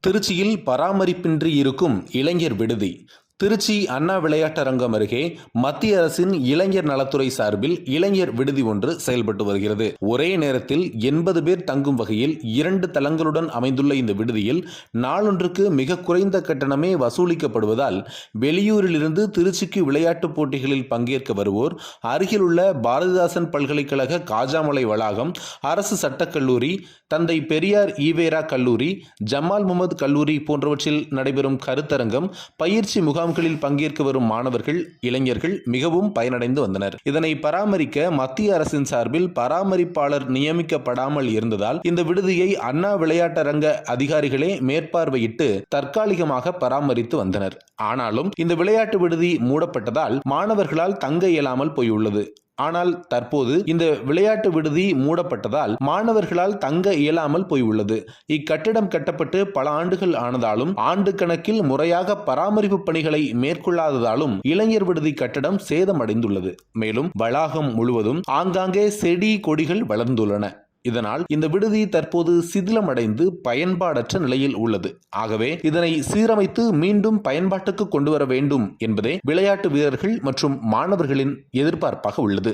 திருச்சியில் பராமரிப்பின்றி இருக்கும் இளைஞர் விடுதி. திருச்சி அண்ணா விளையாட்டரங்கம் அருகே மத்திய அரசின் இளைஞர் நலத்துறை சார்பில் இளைஞர் விடுதி ஒன்று செயல்பட்டு வருகிறது. ஒரே நேரத்தில் 80 பேர் தங்கும் வகையில் 2 தளங்களுடன் அமைந்துள்ள இந்த விடுதியில் நாளொன்றுக்கு மிக குறைந்த கட்டணமே வசூலிக்கப்படுவதால் வெளியூரிலிருந்து திருச்சிக்கு விளையாட்டுப் போட்டிகளில் பங்கேற்க வருவோர் அருகிலுள்ள பாரதிதாசன் பல்கலைக்கழக காஜாமலை வளாகம், அரசு சட்டக்கல்லூரி, தந்தை பெரியார் ஈவேரா கல்லூரி, ஜமால் முகமது கல்லூரி போன்றவற்றில் நடைபெறும் கருத்தரங்கம், பயிற்சி முகாம்களில் பங்கேற்க வரும் மாணவர்கள், இளைஞர்கள் மிகவும் பயனடைந்து வந்தனர். இதனை பராமரிக்க மத்திய அரசின் சார்பில் பராமரிப்பாளர் நியமிக்கப்படாமல் இருந்ததால் இந்த விடுதியை அண்ணா விளையாட்டரங்க அதிகாரிகளே மேற்பார்வையிட்டு தற்காலிகமாக பராமரித்து வந்தனர். ஆனாலும் இந்த விளையாட்டு விடுதி மூடப்பட்டதால் மாணவர்களால் தங்க இயலாமல் போயுள்ளது. ஆனால் தற்போது இந்த விளையாட்டு விடுதி மூடப்பட்டதால் மாணவர்களால் தங்க இயலாமல் போயுள்ளது. இக்கட்டிடம் கட்டப்பட்டு பல ஆண்டுகள் ஆனதாலும் ஆண்டு கணக்கில் முறையாக பராமரிப்பு பணிகளை மேற்கொள்ளாததாலும் இளைஞர் விடுதி கட்டடம் சேதமடைந்துள்ளது. மேலும் வளாகம் முழுவதும் ஆங்காங்கே செடி கொடிகள் வளர்ந்துள்ளன. இதனால் இந்த விடுதி தற்போது சிதிலமடைந்து பயன்பாடற்ற நிலையில் உள்ளது. ஆகவே இதனை சீரமைத்து மீண்டும் பயன்பாட்டுக்கு கொண்டு வர வேண்டும் என்பதே விளையாட்டு வீரர்கள் மற்றும் மாணவர்களின் எதிர்பார்ப்பாக உள்ளது.